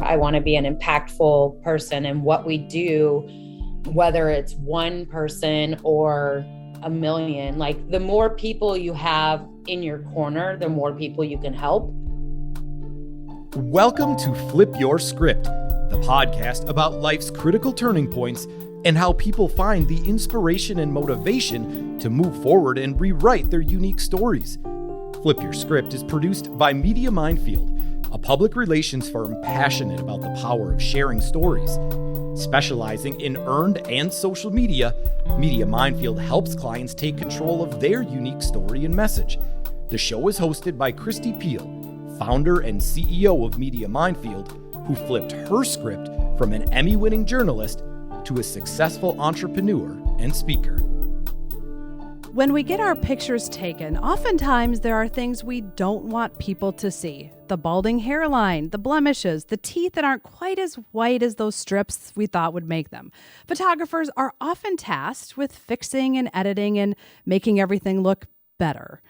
I want to be an impactful person in what we do, whether it's one person or a million. Like, the more people you have in your corner, the more people you can help. Welcome to Flip Your Script, the podcast about life's critical turning points and how people find the inspiration and motivation to move forward and rewrite their unique stories. Flip Your Script is produced by Media Minefield, a public relations firm passionate about the power of sharing stories. Specializing in earned and social media, Media Minefield helps clients take control of their unique story and message. The show is hosted by Kristi Piehl, founder and CEO of Media Minefield, who flipped her script from an Emmy-winning journalist to a successful entrepreneur and speaker. When we get our pictures taken, oftentimes there are things we don't want people to see. The balding hairline, the blemishes, the teeth that aren't quite as white as those strips we thought would make them. Photographers are often tasked with fixing and editing and making everything look better.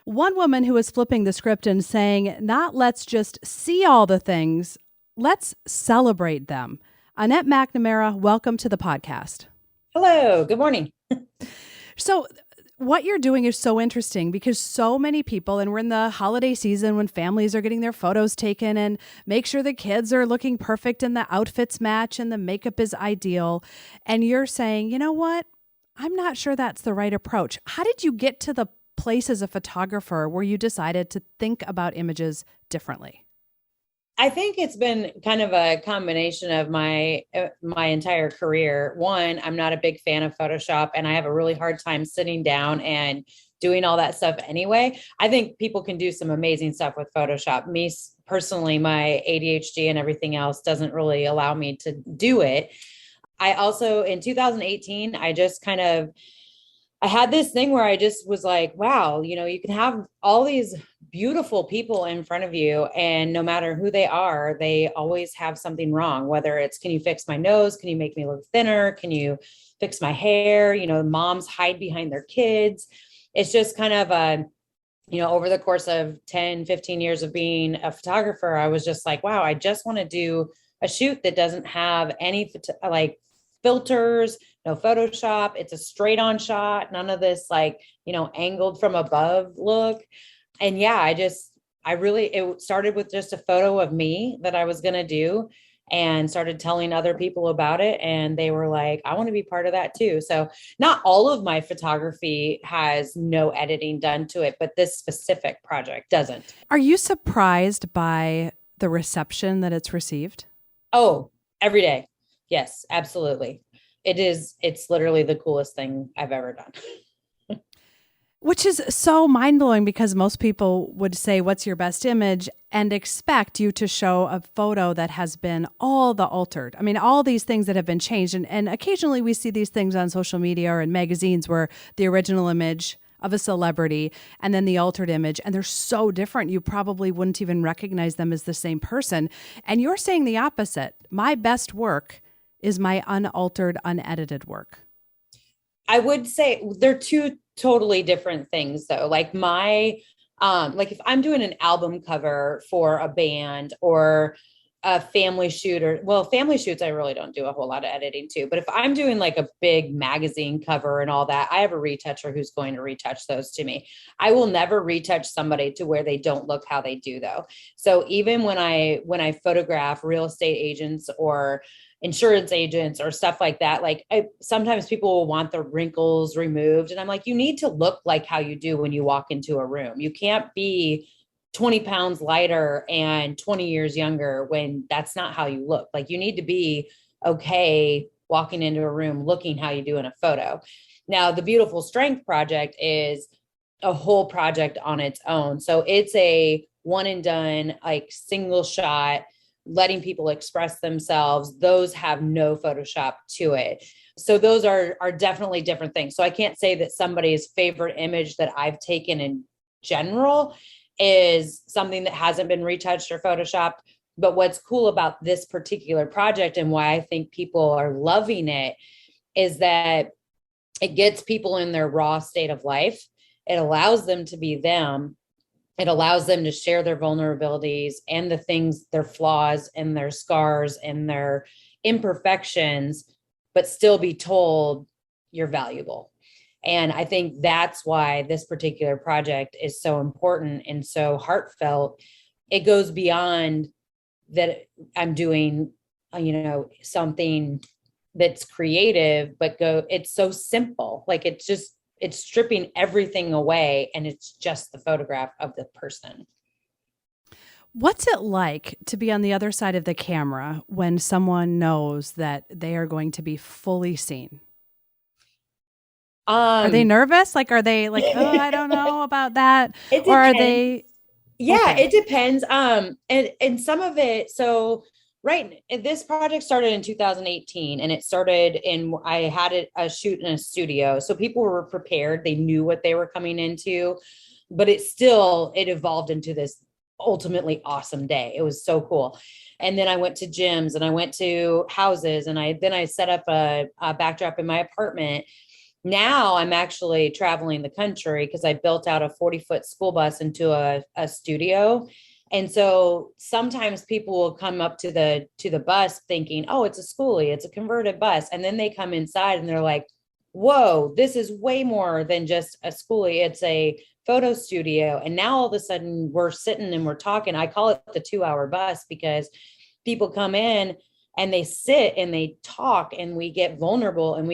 One woman who is flipping the script and saying, not let's just see all the things, let's celebrate them. Annette McNamara, welcome to the podcast. Hello, good morning. So what you're doing is so interesting because so many people, and we're in the holiday season when families are getting their photos taken and make sure the kids are looking perfect and the outfits match and the makeup is ideal. And you're saying, you know what? I'm not sure that's the right approach. How did you get to the place as a photographer where you decided to think about images differently? I think it's been kind of a combination of my entire career. One, I'm not a big fan of Photoshop, and I have a really hard time sitting down and doing all that stuff anyway. I think people can do some amazing stuff with Photoshop. Me personally, my ADHD and everything else doesn't really allow me to do it. I also, in 2018, I had this thing where I just was like, wow, you can have all these beautiful people in front of you, and no matter who they are, they always have something wrong, whether it's, can you fix my nose? Can you make me look thinner? Can you fix my hair? Moms hide behind their kids. It's just kind of over the course of 10, 15 years of being a photographer, I was just like, wow, I just want to do a shoot that doesn't have any filters, no Photoshop. It's a straight on shot. None of this angled from above look. And yeah, it started with just a photo of me that I was going to do, and started telling other people about it. And they were like, I want to be part of that too. So not all of my photography has no editing done to it, but this specific project doesn't. Are you surprised by the reception that it's received? Oh, every day. Yes, absolutely. It's literally the coolest thing I've ever done. Which is so mind-blowing because most people would say, what's your best image? And expect you to show a photo that has been all the altered. I mean, all these things that have been changed. And occasionally we see these things on social media or in magazines where the original image of a celebrity and then the altered image, and they're so different, you probably wouldn't even recognize them as the same person. And you're saying the opposite. My best work is my unaltered, unedited work. I would say they're two totally different things though. Like if I'm doing an album cover for a band or a family shoot, family shoots, I really don't do a whole lot of editing too. But if I'm doing like a big magazine cover and all that, I have a retoucher who's going to retouch those to me. I will never retouch somebody to where they don't look how they do though. So even when I photograph real estate agents or insurance agents or stuff like that, sometimes people will want the wrinkles removed. And I'm like, you need to look like how you do when you walk into a room. You can't be 20 pounds lighter and 20 years younger when that's not how you look. Like, you need to be okay walking into a room looking how you do in a photo. Now, the Beautiful Strength project is a whole project on its own. So it's a one and done, single shot, letting people express themselves. Those have no Photoshop to it. So those are definitely different things. So I can't say that somebody's favorite image that I've taken in general is something that hasn't been retouched or Photoshopped. But what's cool about this particular project and why I think people are loving it is that it gets people in their raw state of life. It allows them to be them. It allows them to share their vulnerabilities and the things, their flaws and their scars and their imperfections, but still be told you're valuable. And I think that's why this particular project is so important and so heartfelt. It goes beyond that I'm doing, something that's creative, but it's so simple. Like it's stripping everything away and it's just the photograph of the person. What's it like to be on the other side of the camera when someone knows that they are going to be fully seen? Are they nervous? Like, are they like, oh, I don't know about that? Or are they? Yeah, okay. It depends. And some of it, so right, this project started in 2018 and it started I had a shoot in a studio. So people were prepared. They knew what they were coming into, but it evolved into this ultimately awesome day. It was so cool. And then I went to gyms and I went to houses and I set up a backdrop in my apartment. Now I'm actually traveling the country because I built out a 40-foot school bus into a studio. And so sometimes people will come up to the bus thinking, oh, it's a schoolie, it's a converted bus. And then they come inside and they're like, whoa, this is way more than just a schoolie. It's a photo studio. And now all of a sudden we're sitting and we're talking. I call it the 2-hour bus because people come in and they sit and they talk and we get vulnerable and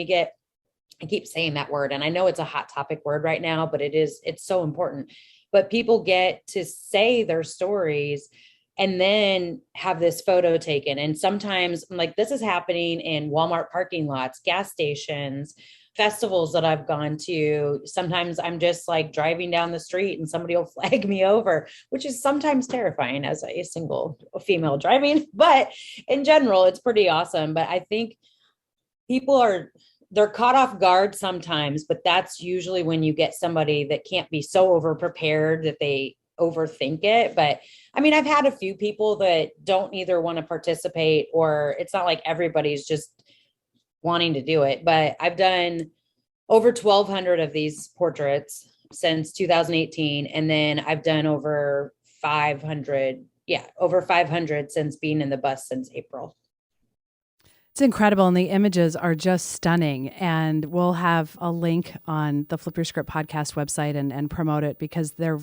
I keep saying that word, and I know it's a hot topic word right now, but it's so important. But people get to say their stories and then have this photo taken. And sometimes like this is happening in Walmart parking lots, gas stations, festivals that I've gone to. Sometimes I'm just like driving down the street and somebody will flag me over, which is sometimes terrifying as a single female driving. But in general, it's pretty awesome. But I think they're caught off guard sometimes, but that's usually when you get somebody that can't be so over prepared that they overthink it. But I mean, I've had a few people that don't either want to participate, or it's not like everybody's just wanting to do it. But I've done over 1,200 of these portraits since 2018. And then I've done over 500 since being in the bus since April. It's incredible. And the images are just stunning. And we'll have a link on the Flip Your Script podcast website and promote it because they're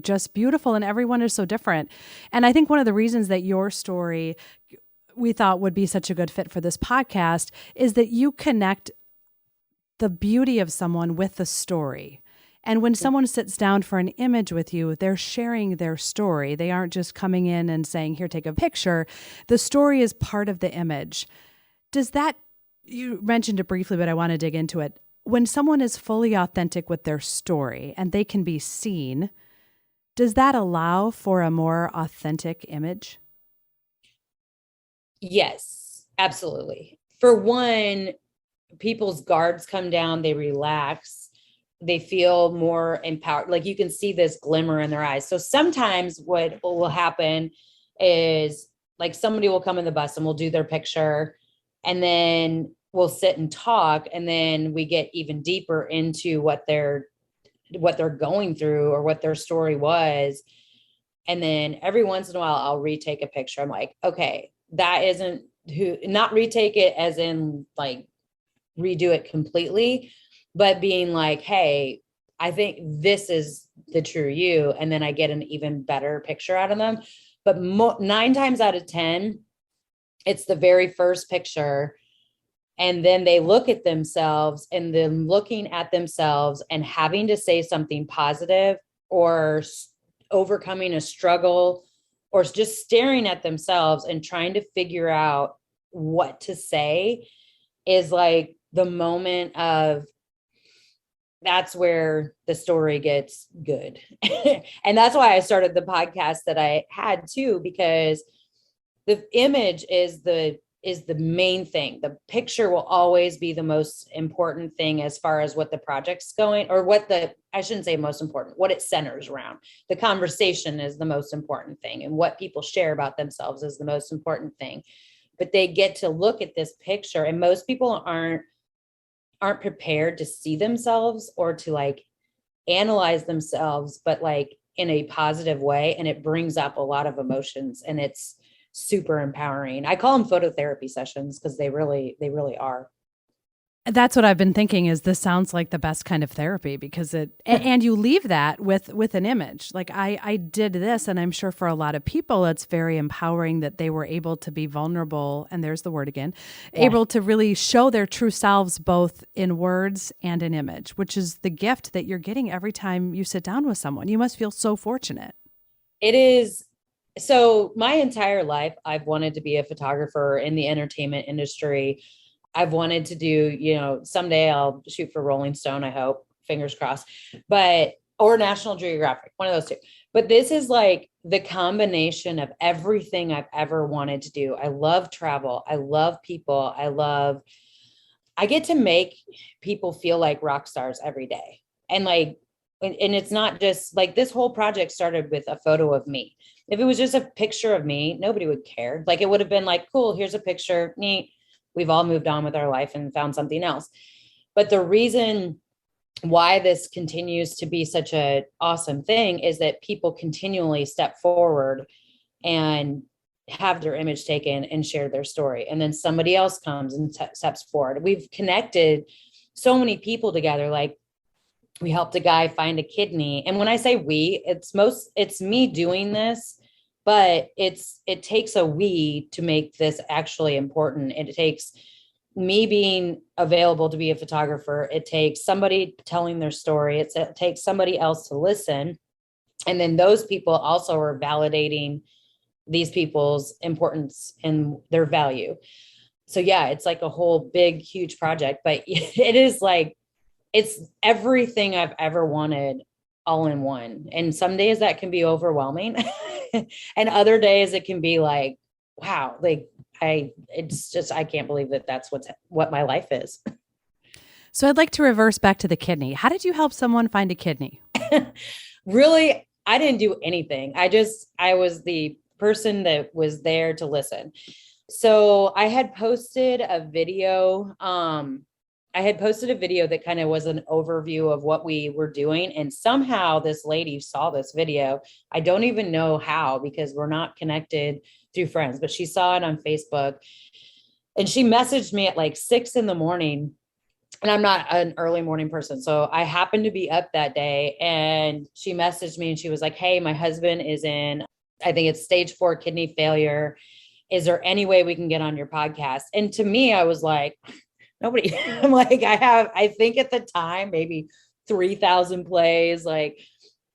just beautiful and everyone is so different. And I think one of the reasons that your story we thought would be such a good fit for this podcast is that you connect the beauty of someone with the story. And when someone sits down for an image with you, they're sharing their story. They aren't just coming in and saying, here, take a picture. The story is part of the image. You mentioned it briefly, but I want to dig into it. When someone is fully authentic with their story and they can be seen, does that allow for a more authentic image? Yes, absolutely. For one, people's guards come down, they relax. They feel more empowered. Like you can see this glimmer in their eyes. So sometimes what will happen is like somebody will come in the bus and we'll do their picture and then we'll sit and talk. And then we get even deeper into what they're going through or what their story was. And then every once in a while, I'll retake a picture. I'm like, okay, that isn't not retake it as in like redo it completely, but being like, hey, I think this is the true you. And then I get an even better picture out of them. But 9 times out of 10, it's the very first picture. And then they look at themselves and then looking at themselves and having to say something positive or overcoming a struggle or just staring at themselves and trying to figure out what to say is like the moment of, that's where the story gets good. And that's why I started the podcast that I had too, because the image is the main thing. The picture will always be the most important thing as far as what the project's going, or I shouldn't say most important, what it centers around. The conversation is the most important thing, and what people share about themselves is the most important thing. But they get to look at this picture, and most people aren't prepared to see themselves or to like analyze themselves, but like in a positive way. And it brings up a lot of emotions, and it's super empowering. I call them phototherapy sessions because they really are. That's what I've been thinking is this sounds like the best kind of therapy because and you leave that with an image. Like I did this, and I'm sure for a lot of people, it's very empowering that they were able to be vulnerable. And there's the word again, able to really show their true selves, both in words and in image, which is the gift that you're getting every time you sit down with someone. You must feel so fortunate. It is. So my entire life, I've wanted to be a photographer in the entertainment industry. I've wanted to do, someday I'll shoot for Rolling Stone, I hope, fingers crossed, or National Geographic, one of those two. But this is like the combination of everything I've ever wanted to do. I love travel. I love people. I get to make people feel like rock stars every day. And it's not just like this whole project started with a photo of me. If it was just a picture of me, nobody would care. Like it would have been like, cool, here's a picture, neat. We've all moved on with our life and found something else. But the reason why this continues to be such an awesome thing is that people continually step forward and have their image taken and share their story. And then somebody else comes and steps forward. We've connected so many people together. Like we helped a guy find a kidney. And when I say we, it's me doing this, but it takes a we to make this actually important. And it takes me being available to be a photographer. It takes somebody telling their story. It takes somebody else to listen. And then those people also are validating these people's importance and their value. So yeah, it's like a whole big, huge project, but it is like, it's everything I've ever wanted all in one. And some days that can be overwhelming. And other days it can be like, wow, like I can't believe that that's what my life is. So I'd like to reverse back to the kidney. How did you help someone find a kidney? Really, I didn't do anything. I was the person that was there to listen. So I had posted a video. That kind of was an overview of what we were doing. And somehow this lady saw this video. I don't even know how, because we're not connected through friends, but she saw it on Facebook and she messaged me at like 6 a.m. And I'm not an early morning person. So I happened to be up that day and she messaged me and she was like, hey, my husband is in, I think it's stage 4 kidney failure. Is there any way we can get on your podcast? And to me, I was like, nobody. I'm like, I think at the time, maybe 3,000 plays. Like,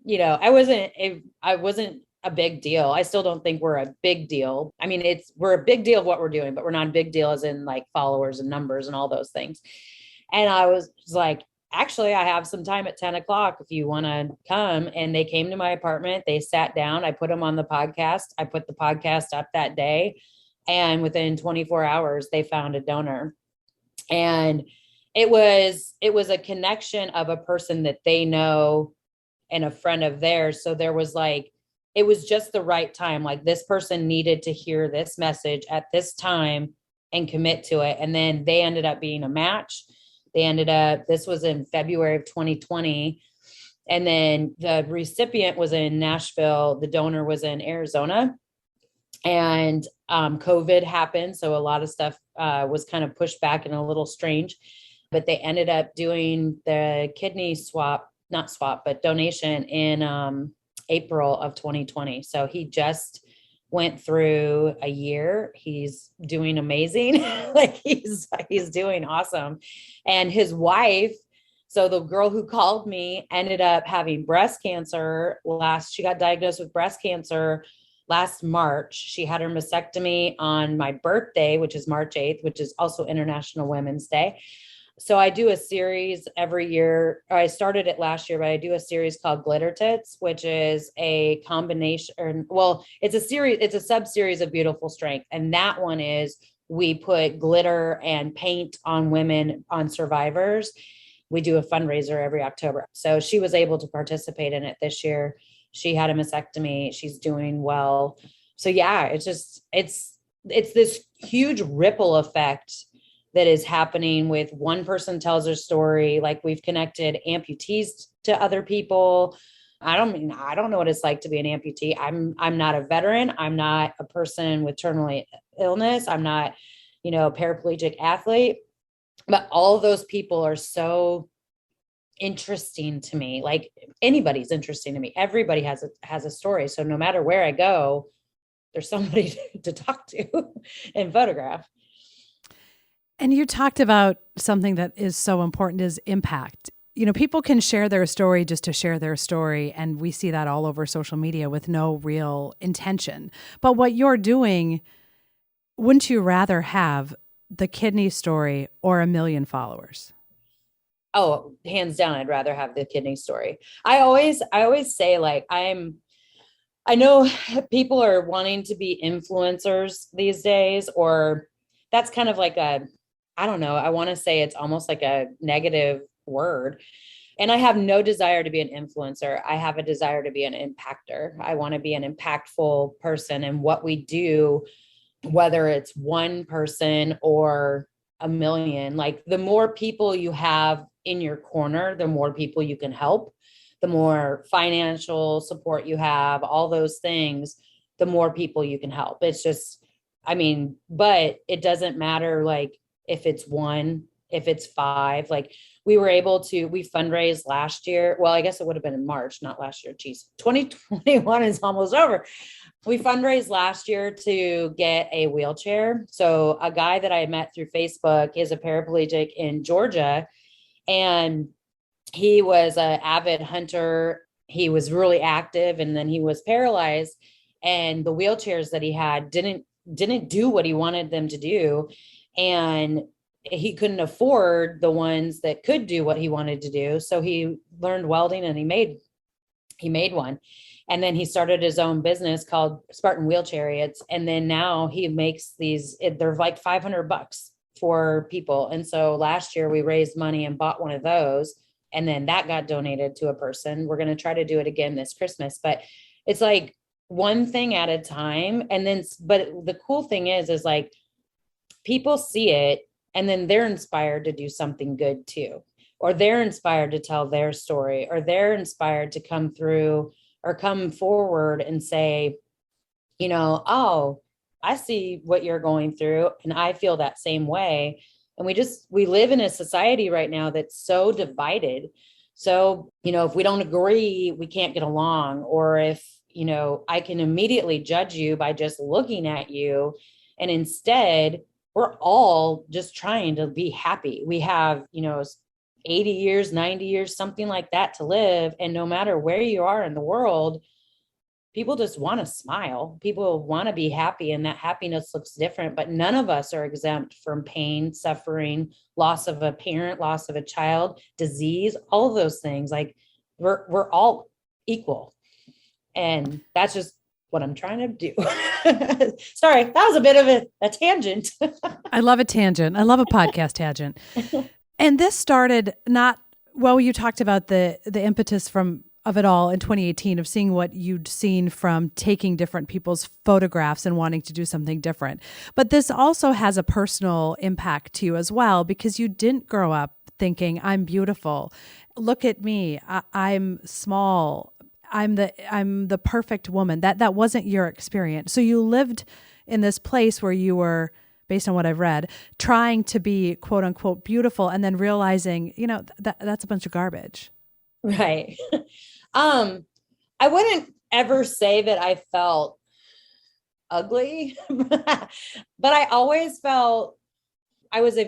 I wasn't a big deal. I still don't think we're a big deal. I mean, we're a big deal of what we're doing, but we're not a big deal as in like followers and numbers and all those things. And I was like, actually, I have some time at 10 o'clock if you want to come. And they came to my apartment. They sat down. I put them on the podcast. I put the podcast up that day. And within 24 hours, they found a donor. And it was a connection of a person that they know and a friend of theirs. So there was it was just the right time. Like this person needed to hear this message at this time and commit to it. And then they ended up being a match. This was in February of 2020. And then the recipient was in Nashville. The donor was in Arizona. And COVID happened. So a lot of stuff was kind of pushed back and a little strange, but they ended up doing the kidney donation in April of 2020. So he just went through a year. He's doing amazing. Like he's doing awesome. And his wife, so the girl who called me ended up having breast cancer she got diagnosed with breast cancer last March. She had her mastectomy on my birthday, which is March 8th, which is also International Women's Day. So I do a series every year. I started it last year, but I do a series called Glitter Tits, which is a combination, it's a sub-series of Beautiful Strength. And that one is we put glitter and paint on women, on survivors. We do a fundraiser every October. So she was able to participate in it this year. She had a mastectomy. She's doing well. So yeah, it's this huge ripple effect that is happening with one person tells their story. Like we've connected amputees to other people. I don't know what it's like to be an amputee. I'm not a veteran. I'm not a person with terminal illness. I'm not, a paraplegic athlete, but all of those people are so interesting to me. Like anybody's interesting to me. Everybody has a story. So no matter where I go, there's somebody to talk to and photograph. And you talked about something that is so important is impact. People can share their story just to share their story. And we see that all over social media with no real intention. But what you're doing, wouldn't you rather have the kidney story or 1 million followers? Oh, hands down, I'd rather have the kidney story. I always say, like, I know people are wanting to be influencers these days, or that's kind of like I don't know. I want to say it's almost like a negative word. And I have no desire to be an influencer. I have a desire to be an impactor. I want to be an impactful person. And what we do, whether it's one person or 1 million, like the more people you have in your corner, the more people you can help, the more financial support you have, all those things, the more people you can help. It's just, but it doesn't matter, like, if it's 1, if it's 5, like we fundraised last year. Well, I guess it would have been in March, not last year. Geez, 2021 is almost over. We fundraised last year to get a wheelchair. So a guy that I met through Facebook is a paraplegic in Georgia, and he was an avid hunter. He was really active, and then he was paralyzed, and the wheelchairs that he had didn't do what he wanted them to do. And he couldn't afford the ones that could do what he wanted to do. So he learned welding, and he made one. And then he started his own business called Spartan Wheel Chariots. And then now he makes they're like $500 for people. And so last year we raised money and bought one of those. And then that got donated to a person. We're going to try to do it again this Christmas, but it's like one thing at a time. And then, but the cool thing is like people see it, and then they're inspired to do something good too, or they're inspired to tell their story, or they're inspired to come through or come forward and say, oh, I see what you're going through, and I feel that same way. And we live in a society right now that's so divided. So, if we don't agree, we can't get along. Or if, I can immediately judge you by just looking at you. And instead, we're all just trying to be happy. We have, 80 years, 90 years, something like that to live. And no matter where you are in the world, people just want to smile. People want to be happy, and that happiness looks different, but none of us are exempt from pain, suffering, loss of a parent, loss of a child, disease, all of those things. Like we're all equal. And that's just what I'm trying to do. Sorry, that was a bit of a tangent. I love a tangent. I love a podcast tangent. And this started you talked about the impetus of it all in 2018, of seeing what you'd seen from taking different people's photographs and wanting to do something different. But this also has a personal impact to you as well, because you didn't grow up thinking, I'm beautiful. Look at me. I'm small. I'm the perfect woman. That wasn't your experience. So you lived in this place where you were, based on what I've read, trying to be quote unquote beautiful, and then realizing, that's a bunch of garbage. Right. I wouldn't ever say that I felt ugly, but I always felt I was the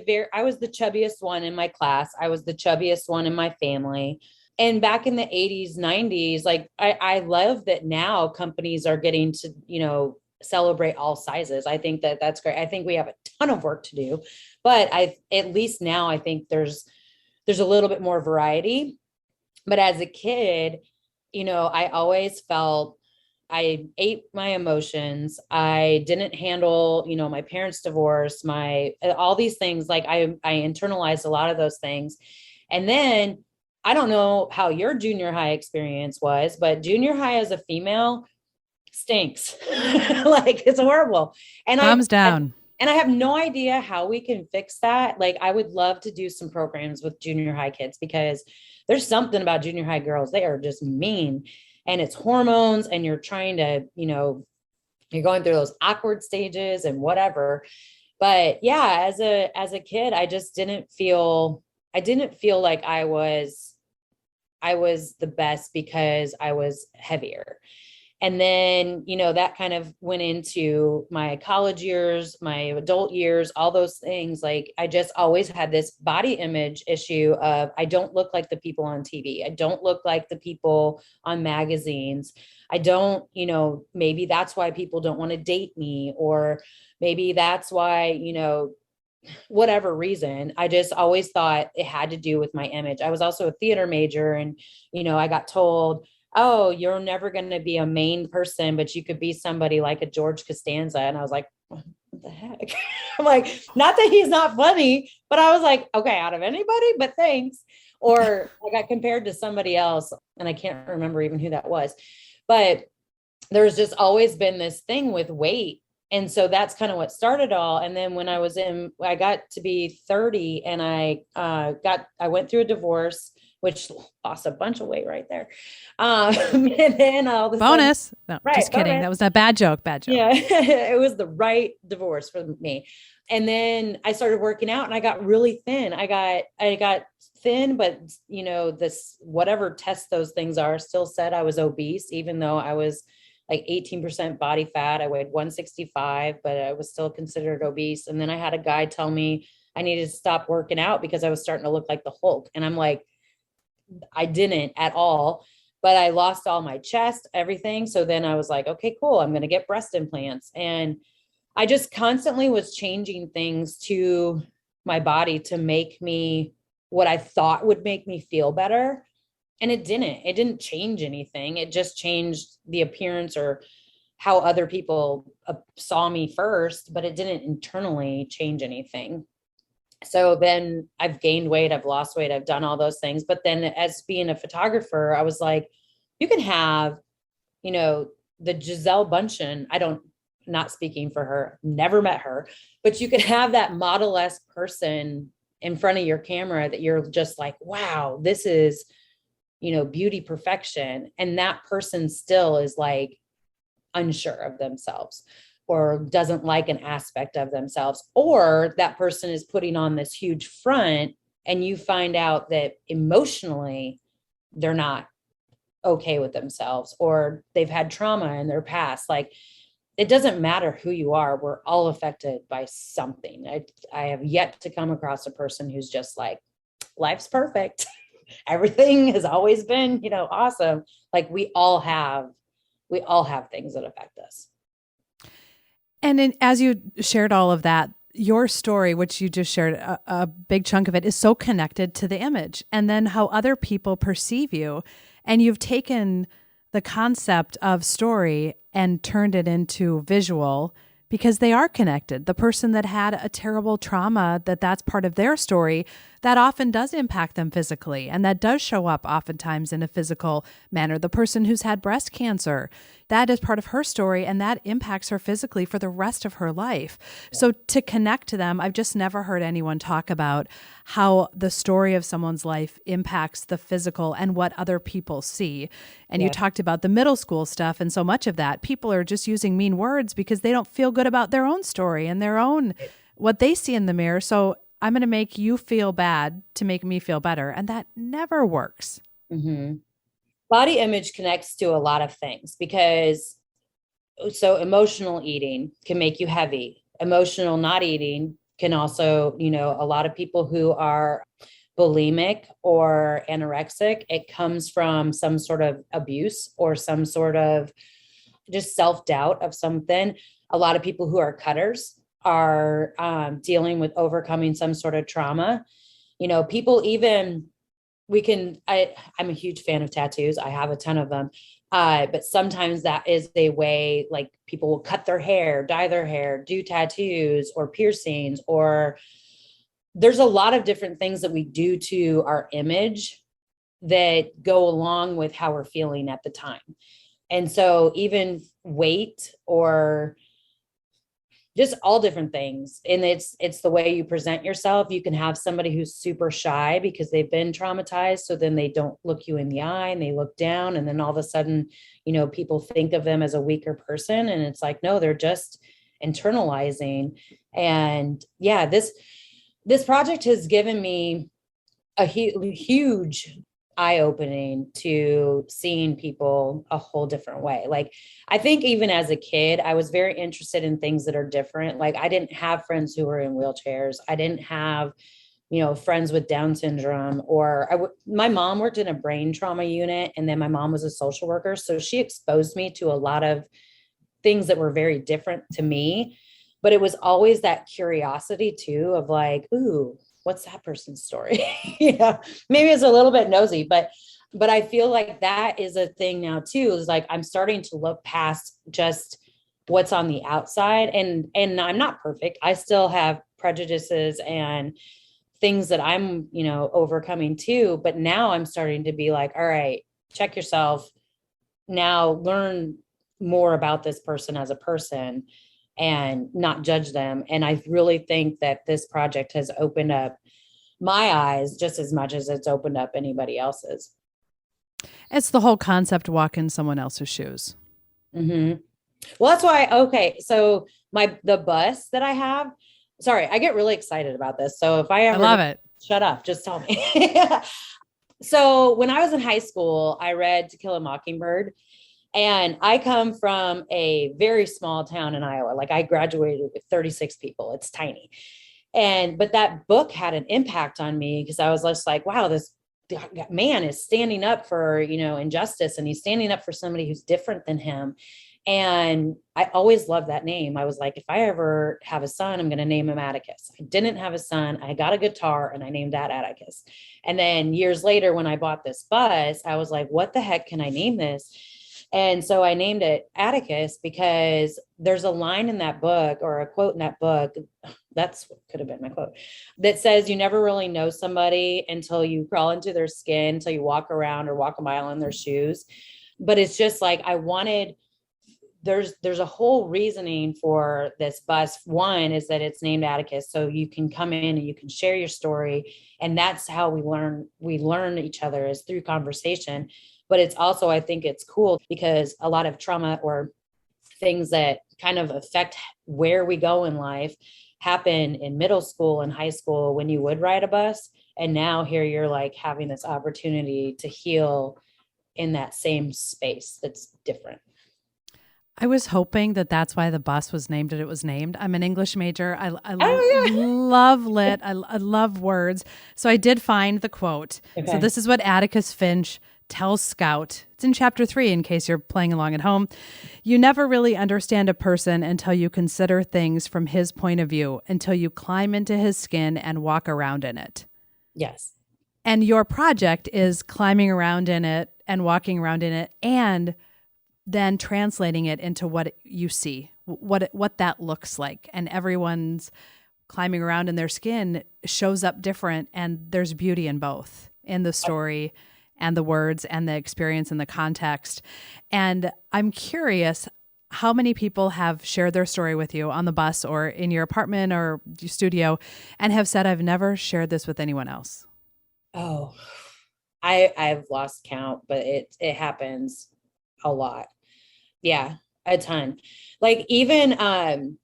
chubbiest one in my class. I was the chubbiest one in my family. And back in the 80s, 90s, like I love that now companies are getting to, celebrate all sizes. I think that that's great. I think we have a ton of work to do, but at least now I think there's a little bit more variety. But as a kid, I always felt I ate my emotions. I didn't handle, my parents' divorce, all these things. Like I internalized a lot of those things. And then I don't know how your junior high experience was, but junior high as a female stinks. Like it's horrible. And thumbs down. And I have no idea how we can fix that. Like, I would love to do some programs with junior high kids, because there's something about junior high girls. They are just mean, and it's hormones, and you're trying to, you're going through those awkward stages and whatever. But yeah, as a kid, I didn't feel like I was the best because I was heavier. And then, that kind of went into my college years, my adult years, all those things. Like, I just always had this body image issue of, I don't look like the people on TV. I don't look like the people on magazines. I don't, maybe that's why people don't want to date me, or maybe that's why, whatever reason. I just always thought it had to do with my image. I was also a theater major, and, I got told, oh, you're never going to be a main person, but you could be somebody like a George Costanza. And I was like, what the heck? I'm like, not that he's not funny, but I was like, okay, out of anybody, but thanks. Or I got compared to somebody else, and I can't remember even who that was. But there's just always been this thing with weight. And so that's kind of what started all. And then when I got to be 30, and I went through a divorce, which lost a bunch of weight right there. And then all the bonus. No, right, just kidding. bonus. That was a bad joke. Yeah, it was the right divorce for me. And then I started working out, and I got really thin. I got thin, but this, whatever test those things are, still said I was obese, even though I was like 18% body fat. I weighed 165, but I was still considered obese. And then I had a guy tell me I needed to stop working out because I was starting to look like the Hulk. And I'm like, I didn't at all, but I lost all my chest, everything. So then I was like, okay, cool. I'm going to get breast implants. And I just constantly was changing things to my body to make me what I thought would make me feel better. And it didn't change anything. It just changed the appearance or how other people saw me first, but it didn't internally change anything. So then I've gained weight, I've lost weight, I've done all those things. But then as being a photographer, I was like, you can have, the Gisele Bundchen. Not speaking for her, never met her, but you could have that model-esque person in front of your camera that you're just like, wow, this is, beauty perfection. And that person still is like unsure of themselves, or doesn't like an aspect of themselves, or that person is putting on this huge front, and you find out that emotionally they're not okay with themselves, or they've had trauma in their past. Like, it doesn't matter who you are. We're all affected by something. I have yet to come across a person who's just like, life's perfect. Everything has always been, awesome. Like, we all have things that affect us. And as you shared all of that, your story, which you just shared, a big chunk of it is so connected to the image, and then how other people perceive you. And you've taken the concept of story and turned it into visual, because they are connected. The person that had a terrible trauma, that's part of their story, that often does impact them physically. And that does show up oftentimes in a physical manner. The person who's had breast cancer, that is part of her story, and that impacts her physically for the rest of her life. So to connect to them, I've just never heard anyone talk about how the story of someone's life impacts the physical and what other people see. And you talked about the middle school stuff, and so much of that, people are just using mean words because they don't feel good about their own story and their own, what they see in the mirror. So I'm going to make you feel bad to make me feel better. And that never works. Mm-hmm. Body image connects to a lot of things, because so emotional eating can make you heavy. Emotional not eating can also, a lot of people who are bulimic or anorexic, it comes from some sort of abuse or some sort of just self-doubt of something. A lot of people who are cutters are dealing with overcoming some sort of trauma. People even, I'm a huge fan of tattoos. I have a ton of them. But sometimes that is a way, like, people will cut their hair, dye their hair, do tattoos or piercings, or there's a lot of different things that we do to our image that go along with how we're feeling at the time. And so even weight or just all different things. And it's the way you present yourself. You can have somebody who's super shy because they've been traumatized. So then they don't look you in the eye and they look down. And then all of a sudden, people think of them as a weaker person. And it's like, no, they're just internalizing. And yeah, this project has given me a huge eye-opening to seeing people a whole different way. Like, I think even as a kid, I was very interested in things that are different. Like, I didn't have friends who were in wheelchairs. I didn't have, friends with Down syndrome, or my mom worked in a brain trauma unit. And then my mom was a social worker. So she exposed me to a lot of things that were very different to me, but it was always that curiosity too, of like, ooh, what's that person's story? Maybe it's a little bit nosy, but I feel like that is a thing now too, is like, I'm starting to look past just what's on the outside, and I'm not perfect. I still have prejudices and things that I'm, overcoming too. But now I'm starting to be like, all right, check yourself now, learn more about this person as a person and not judge them. And I really think that this project has opened up my eyes just as much as it's opened up anybody else's. It's the whole concept, walk in someone else's shoes. Mm-hmm. Well, that's why, okay. So the bus that I have, sorry, I get really excited about this. So if I love it. Shut up, just tell me. So when I was in high school, I read To Kill a Mockingbird. And I come from a very small town in Iowa. Like, I graduated with 36 people. It's tiny. But that book had an impact on me because I was just like, wow, this man is standing up for, injustice. And he's standing up for somebody who's different than him. And I always loved that name. I was like, if I ever have a son, I'm going to name him Atticus. I didn't have a son. I got a guitar and I named that Atticus. And then years later, when I bought this bus, I was like, what the heck can I name this? And so I named it Atticus because there's a line in that book, or a quote in that book, that's what could have been my quote, that says, you never really know somebody until you crawl into their skin, until you walk around or walk a mile in their shoes. But it's just like, there's a whole reasoning for this bus. One is that it's named Atticus, so you can come in and you can share your story. And that's how we learn each other, is through conversation. But it's also, I think it's cool because a lot of trauma or things that kind of affect where we go in life happen in middle school and high school when you would ride a bus. And now here you're like having this opportunity to heal in that same space that's different. I was hoping that that's why the bus was named what it was named. I'm an English major. I love lit. I love words. So I did find the quote. Okay. So this is what Atticus Finch tells Scout. It's in chapter 3, in case you're playing along at home. You never really understand a person until you consider things from his point of view, until you climb into his skin and walk around in it. Yes. And your project is climbing around in it and walking around in it, and then translating it into what you see, what that looks like. And everyone's climbing around in their skin shows up different, and there's beauty in both, in the story and the words and the experience and the context. And I'm curious how many people have shared their story with you on the bus or in your apartment or your studio and have said, I've never shared this with anyone else. Oh, I've lost count, but it happens a lot. Yeah, a ton. Like, even I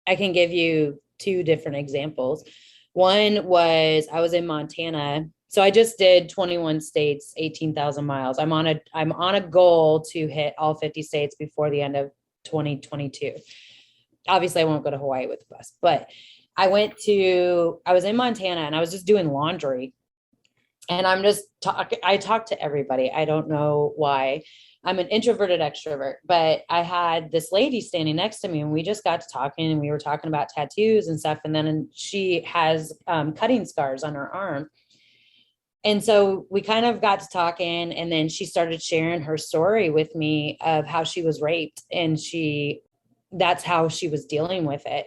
can give you 2 different examples. One was, I was in Montana. So I just did 21 states, 18,000 miles. I'm on a goal to hit all 50 states before the end of 2022. Obviously, I won't go to Hawaii with the bus, but I was in Montana and I was just doing laundry. And I talk to everybody. I don't know why. I'm an introverted extrovert, but I had this lady standing next to me and we just got to talking, and we were talking about tattoos and stuff. And then she has cutting scars on her arm. And so we kind of got to talking, and then she started sharing her story with me of how she was raped, and that's how she was dealing with it.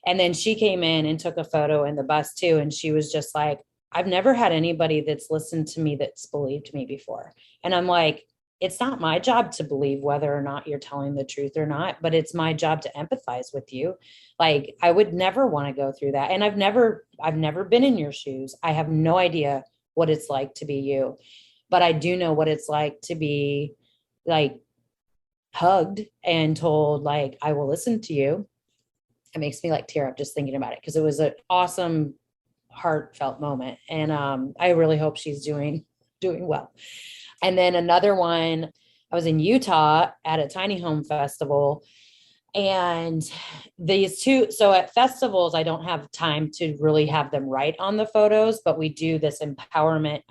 And then she came in and took a photo in the bus too. And she was just like, I've never had anybody that's listened to me that's believed me before. And I'm like, it's not my job to believe whether or not you're telling the truth or not, but it's my job to empathize with you. Like, I would never want to go through that. And I've never been in your shoes. I have no idea what it's like to be you, but I do know what it's like to be like hugged and told, like, I will listen to you. It makes me like tear up just thinking about it, because it was an awesome, heartfelt moment. And I really hope she's doing well. And then another one, I was in Utah at a tiny home festival, and these two, so at festivals, I don't have time to really have them write on the photos, but we do this empowerment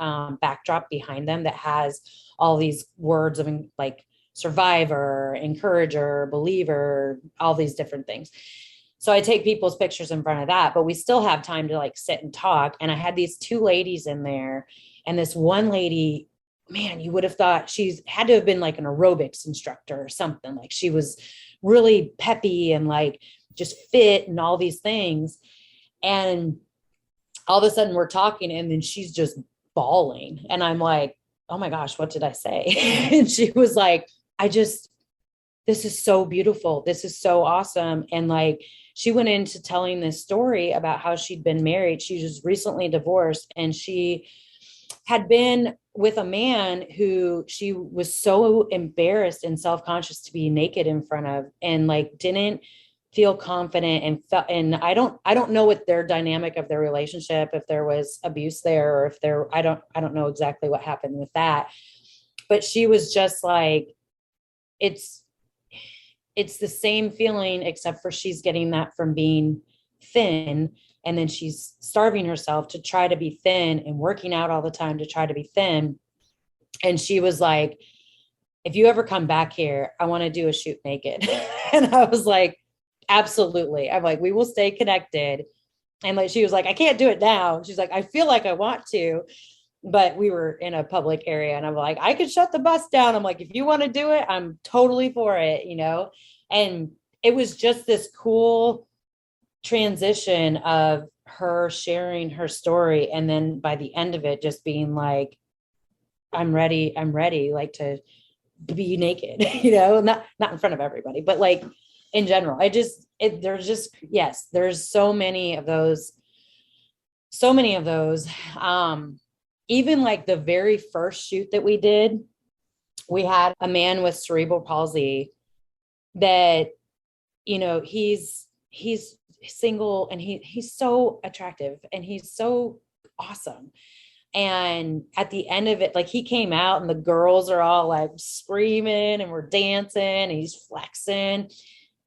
backdrop behind them that has all these words of like survivor, encourager, believer, all these different things. So I take people's pictures in front of that, but we still have time to like sit and talk. And I had these two ladies in there, and this one lady, man, you would have thought she's had to have been like an aerobics instructor or something. Like, she was really peppy and like just fit and all these things. And all of a sudden we're talking, and then she's just bawling. And I'm like, oh my gosh, what did I say? And she was like, this is so beautiful. This is so awesome. And like, she went into telling this story about how she'd been married. She was recently divorced, and she had been with a man who she was so embarrassed and self-conscious to be naked in front of, and like didn't feel confident and felt, and I don't know what their dynamic of their relationship, if there was abuse there, or if there, I don't know exactly what happened with that. But she was just like, it's the same feeling, except for she's getting that from being thin. And then she's starving herself to try to be thin and working out all the time to try to be thin. And she was like, if you ever come back here, I want to do a shoot naked. And I was like, absolutely. I'm like, we will stay connected. And like, she was like, I can't do it now. She's like, I feel like I want to, but we were in a public area, and I'm like, I could shut the bus down. I'm like, if you want to do it, I'm totally for it, you know? And it was just this cool transition of her sharing her story. And then by the end of it, just being like, I'm ready, like to be naked, you know, not in front of everybody, but like in general, there's so many of those. Even like the very first shoot that we did, we had a man with cerebral palsy that, you know, he's single, and he's so attractive, and he's so awesome. And at the end of it, like, he came out, and the girls are all like screaming, and we're dancing, and he's flexing.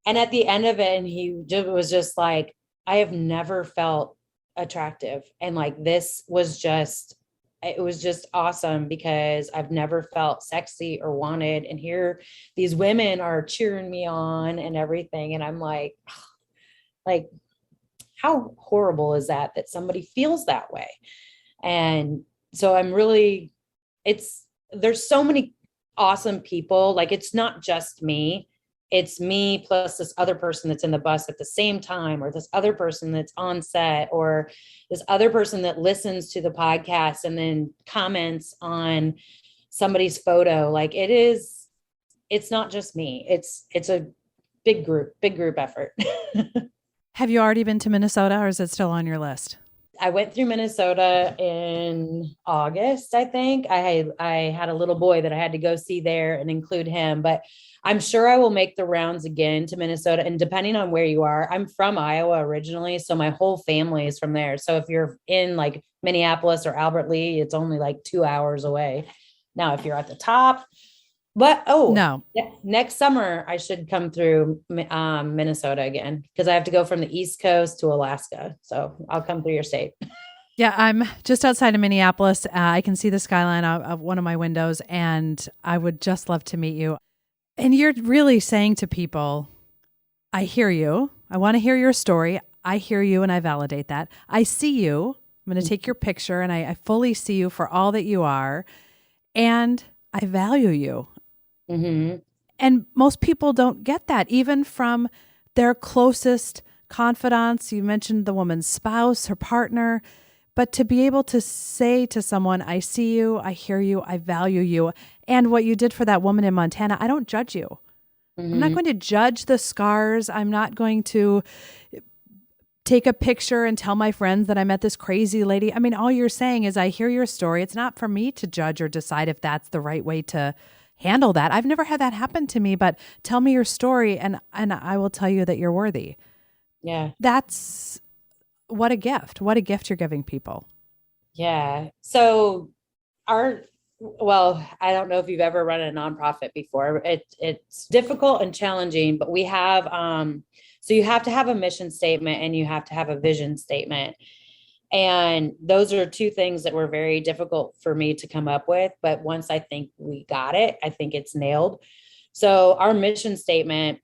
And at the end of it, and he was just like, I have never felt attractive. And like, it was just awesome, because I've never felt sexy or wanted. And here these women are cheering me on and everything. And I'm like, how horrible is that somebody feels that way? And so there's so many awesome people. Like, it's not just me. It's me plus this other person that's in the bus at the same time, or this other person that's on set, or this other person that listens to the podcast and then comments on somebody's photo. Like, it's not just me. It's a big group effort. Have you already been to Minnesota, or is it still on your list? I went through Minnesota in August, I think. I had a little boy that I had to go see there and include him, but I'm sure I will make the rounds again to Minnesota. And depending on where you are, I'm from Iowa originally, so my whole family is from there. So if you're in like Minneapolis or Albert Lee, it's only like 2 hours away. Now, if you're at the top, but no, next summer I should come through Minnesota again, because I have to go from the East Coast to Alaska. So I'll come through your state. Yeah, I'm just outside of Minneapolis. I can see the skyline of one of my windows, and I would just love to meet you. And you're really saying to people, I hear you. I want to hear your story. I hear you, and I validate that. I see you. I'm going to take your picture, and I fully see you for all that you are. And I value you. Mm-hmm. And most people don't get that, even from their closest confidants. You mentioned the woman's spouse, her partner, But to be able to say to someone, I see you, I hear you, I value you, and what you did for that woman in Montana, I don't judge you. I'm not going to judge the scars. I'm not going to take a picture and tell my friends that I met this crazy lady. I mean, all you're saying is I hear your story. It's not for me to judge or decide if that's the right way to handle that. I've never had that happen to me, but tell me your story and I will tell you that you're worthy. Yeah. That's what a gift. What a gift you're giving people. Yeah. So well, I don't know if you've ever run a nonprofit before. It's difficult and challenging, but we have, so you have to have a mission statement and you have to have a vision statement. And those are two things that were very difficult for me to come up with. But once I think we got it, I think it's nailed. So our mission statement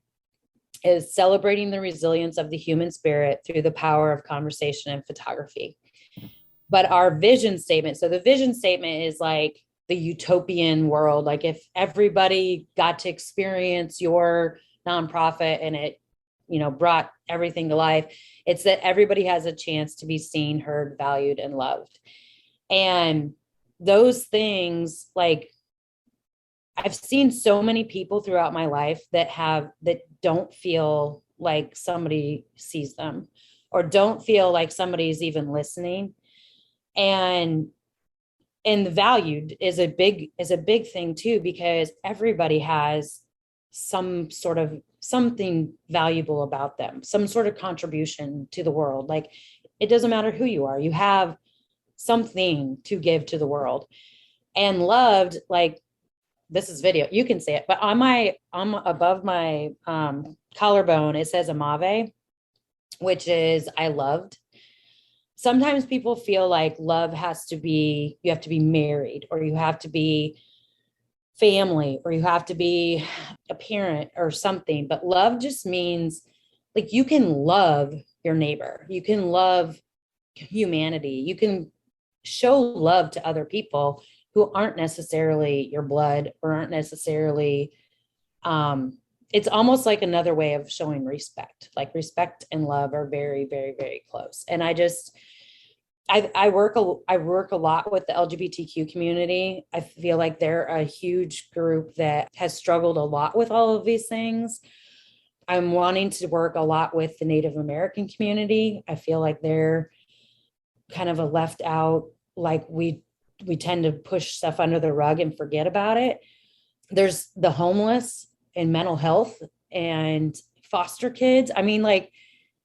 is celebrating the resilience of the human spirit through the power of conversation and photography. But our vision statement, so the vision statement is like the utopian world. Like if everybody got to experience your nonprofit and it, brought everything to life, it's that everybody has a chance to be seen, heard, valued, and loved. And those things, like I've seen so many people throughout my life that don't feel like somebody sees them or don't feel like somebody's even listening. And the valued is a big thing too, because everybody has some sort of something valuable about them, some sort of contribution to the world. Like it doesn't matter who you are, you have something to give to the world. And loved, like this is video, you can see it, but I'm above my collarbone, it says Amave, which is I loved. Sometimes people feel like love you have to be married, or you have to be family, or you have to be a parent or something. But love just means like you can love your neighbor. You can love humanity. You can show love to other people who aren't necessarily your blood or aren't necessarily, it's almost like another way of showing respect. Like respect and love are very, very, very close. And I work a lot with the LGBTQ community. I feel like they're a huge group that has struggled a lot with all of these things. I'm wanting to work a lot with the Native American community. I feel like they're kind of a left out, like we tend to push stuff under the rug and forget about it. There's the homeless and mental health and foster kids. I mean, like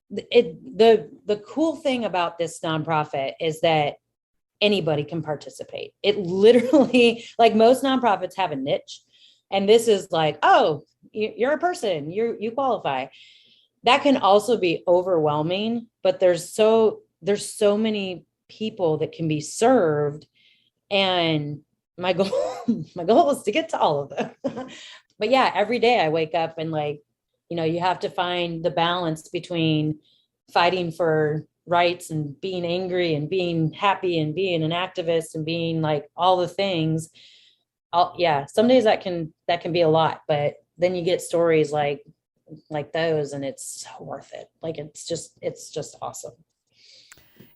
the cool thing about this nonprofit is that anybody can participate. It literally, like most nonprofits have a niche, and this is like, oh, you're a person, you qualify. That can also be overwhelming, but there's so many people that can be served. And my goal is to get to all of them. But yeah, every day I wake up and like, you have to find the balance between fighting for rights and being angry and being happy and being an activist and being like all the things. Some days that can be a lot, but then you get stories like those and it's so worth it. Like it's just awesome.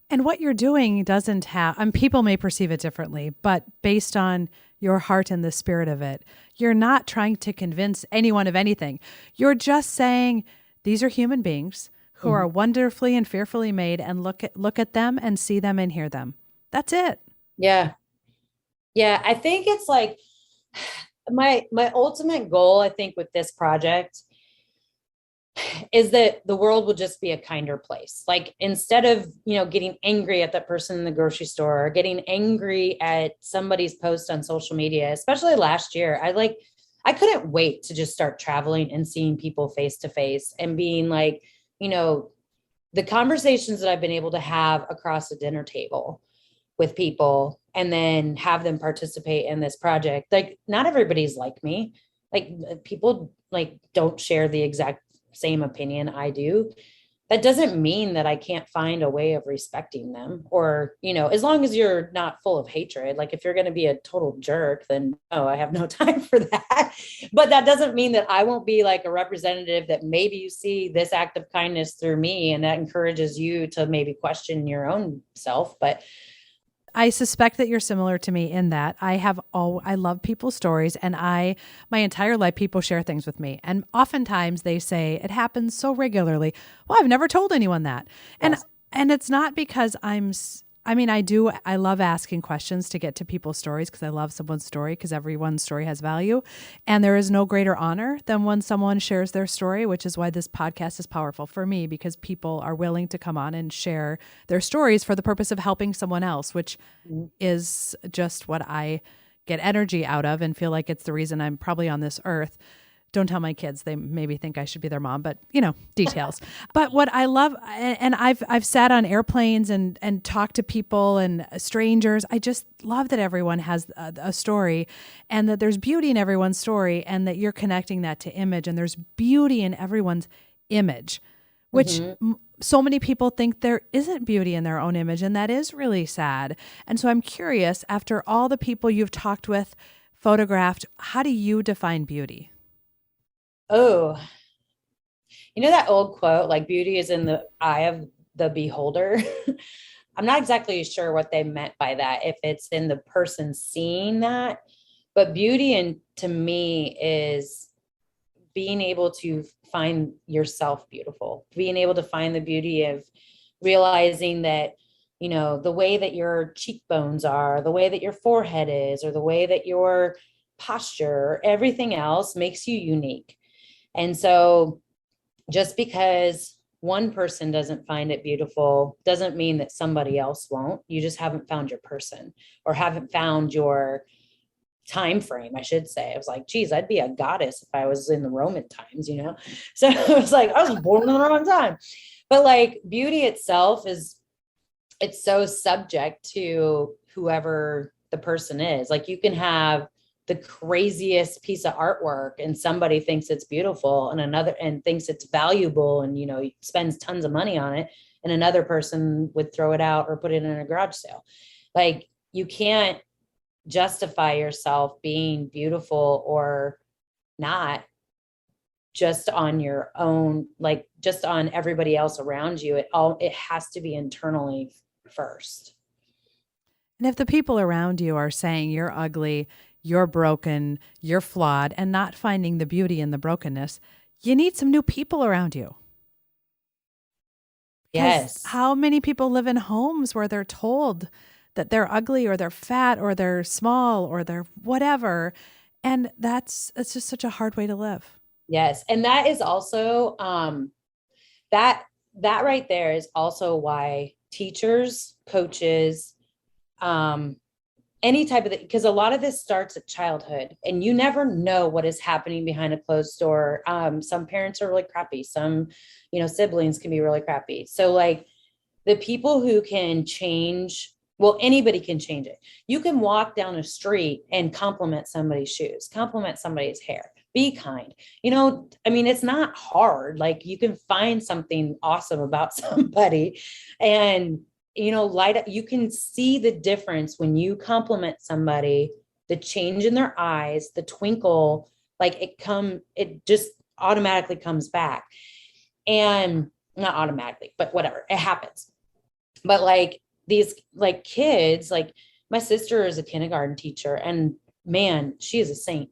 And what you're doing doesn't have, and people may perceive it differently, but based on your heart and the spirit of it, you're not trying to convince anyone of anything. You're just saying, these are human beings who are wonderfully and fearfully made, and look at them and see them and hear them. That's it. Yeah. Yeah. I think it's like my ultimate goal, I think, with this project is that the world will just be a kinder place. Like instead of, getting angry at that person in the grocery store or getting angry at somebody's post on social media, especially last year, I couldn't wait to just start traveling and seeing people face to face and being like, the conversations that I've been able to have across a dinner table with people and then have them participate in this project. Like not everybody's like me. Like people like don't share the exact same opinion I do. that doesn't mean that I can't find a way of respecting them, or, as long as you're not full of hatred. Like if you're going to be a total jerk, then no, I have no time for that. But that doesn't mean that I won't be like a representative, that maybe you see this act of kindness through me and that encourages you to maybe question your own self. But I suspect that you're similar to me in that I love people's stories, and my entire life, people share things with me. And oftentimes they say it happens so regularly. Well, I've never told anyone that. yes. And it's not because I love asking questions to get to people's stories, because I love someone's story, because everyone's story has value. And there is no greater honor than when someone shares their story, which is why this podcast is powerful for me, because people are willing to come on and share their stories for the purpose of helping someone else, which is just what I get energy out of and feel like it's the reason I'm probably on this earth. Don't tell my kids. They maybe think I should be their mom, but details. But what I love, and I've sat on airplanes and talked to people and strangers. I just love that everyone has a story, and that there's beauty in everyone's story, and that you're connecting that to image, and there's beauty in everyone's image, which so many people think there isn't beauty in their own image. And that is really sad. And so I'm curious, after all the people you've talked with, photographed, how do you define beauty? Oh, that old quote, like beauty is in the eye of the beholder. I'm not exactly sure what they meant by that, if it's in the person seeing that, but beauty, and to me, is being able to find yourself beautiful, being able to find the beauty of realizing that, the way that your cheekbones are, the way that your forehead is, or the way that your posture, everything else makes you unique. And so just because one person doesn't find it beautiful doesn't mean that somebody else won't. You just haven't found your person, or haven't found your time frame, I should say. I was like, geez, I'd be a goddess if I was in the Roman times, So it was like, I was born in the wrong time. But like beauty itself it's so subject to whoever the person is. Like you can have the craziest piece of artwork and somebody thinks it's beautiful, and thinks it's valuable, and spends tons of money on it, and another person would throw it out or put it in a garage sale. Like you can't justify yourself being beautiful or not just on your own, like just on everybody else around you. It has to be internally first. And if the people around you are saying you're ugly, you're broken, you're flawed, and not finding the beauty in the brokenness, you need some new people around you. Yes. How many people live in homes where they're told that they're ugly, or they're fat, or they're small, or they're whatever. And it's just such a hard way to live. Yes. And that is also, that right there is also why teachers, coaches, any type of thing, because a lot of this starts at childhood, and you never know what is happening behind a closed door. Some parents are really crappy. Some, siblings can be really crappy. So like the people who can change, well, anybody can change it. You can walk down a street and compliment somebody's shoes, compliment somebody's hair, be kind. It's not hard. Like you can find something awesome about somebody, and light up. You can see the difference when you compliment somebody, the change in their eyes, the twinkle, like it just automatically comes back. And not automatically, but whatever, it happens. But like these like kids, like my sister is a kindergarten teacher, and man, she is a saint,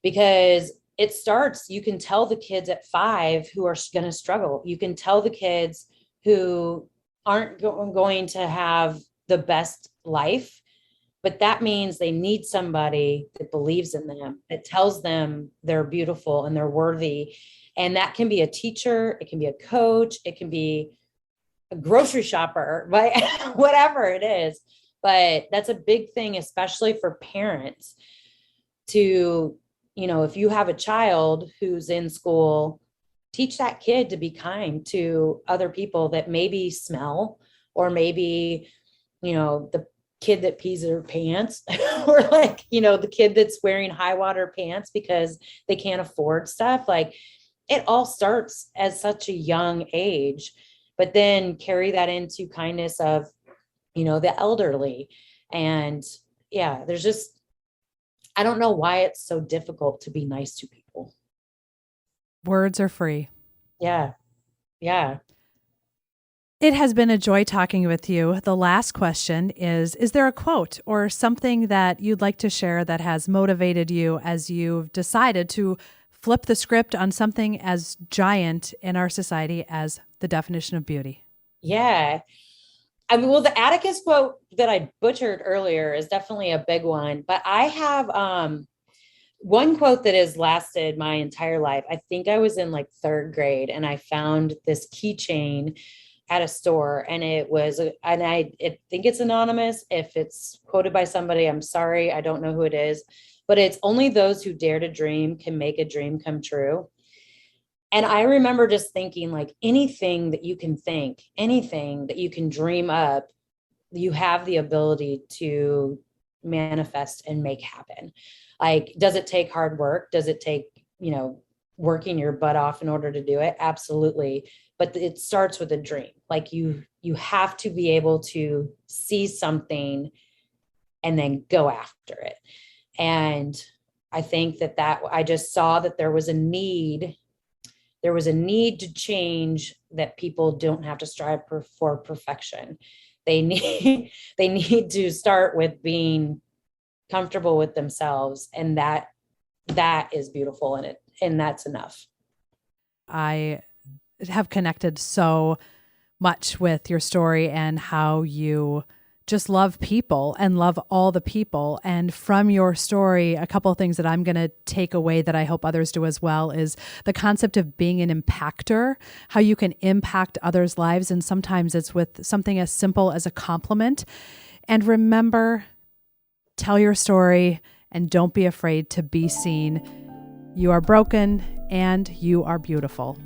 because it starts, you can tell the kids at 5 who are going to struggle. You can tell the kids who aren't going to have the best life, but that means they need somebody that believes in them, that tells them they're beautiful and they're worthy. And that can be a teacher, it can be a coach, it can be a grocery shopper, right? Whatever it is. But that's a big thing, especially for parents to, if you have a child who's in school, teach that kid to be kind to other people that maybe smell, or maybe, the kid that pees their pants, or like, the kid that's wearing high water pants because they can't afford stuff. Like it all starts at such a young age. but then carry that into kindness of, the elderly. And yeah, there's just, I don't know why it's so difficult to be nice to people. Words are free. Yeah. Yeah. It has been a joy talking with you. The last question is there a quote or something that you'd like to share that has motivated you as you've decided to flip the script on something as giant in our society as the definition of beauty? Yeah. I mean, well, the Atticus quote that I butchered earlier is definitely a big one, but I have one quote that has lasted my entire life. I think I was in like 3rd grade and I found this keychain at a store, and I think it's anonymous. If it's quoted by somebody, I'm sorry, I don't know who it is, but it's only those who dare to dream can make a dream come true. And I remember just thinking, like, anything that you can think, anything that you can dream up, you have the ability to manifest and make happen. Like, does it take hard work? Does it take, working your butt off in order to do it? Absolutely. But it starts with a dream. Like, you have to be able to see something and then go after it. And I think that I just saw that there was a need to change, that people don't have to strive for perfection. They need to start with being comfortable with themselves. And that is beautiful in it. And that's enough. I have connected so much with your story and how you just love people and love all the people. And from your story, a couple of things that I'm going to take away that I hope others do as well is the concept of being an impactor, how you can impact others' lives. And sometimes it's with something as simple as a compliment. And remember, tell your story and don't be afraid to be seen. You are broken and you are beautiful.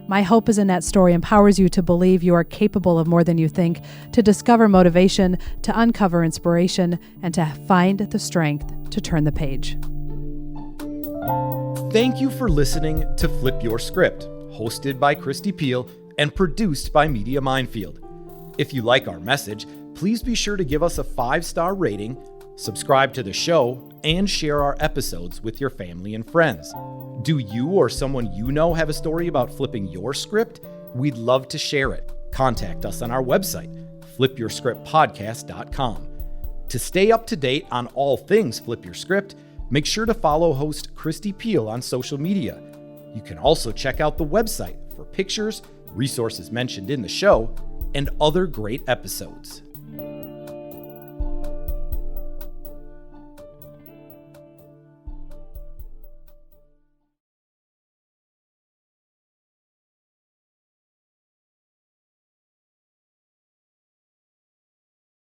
My hope is Annette's story empowers you to believe you are capable of more than you think, to discover motivation, to uncover inspiration, and to find the strength to turn the page. Thank you for listening to Flip Your Script, hosted by Kristi Piehl and produced by Media Minefield. If you like our message, please be sure to give us a 5-star rating, subscribe to the show, and share our episodes with your family and friends. Do you or someone you know have a story about flipping your script? We'd love to share it. Contact us on our website, flipyourscriptpodcast.com. To stay up to date on all things Flip Your Script, make sure to follow host Kristi Piehl on social media. You can also check out the website for pictures, resources mentioned in the show, and other great episodes.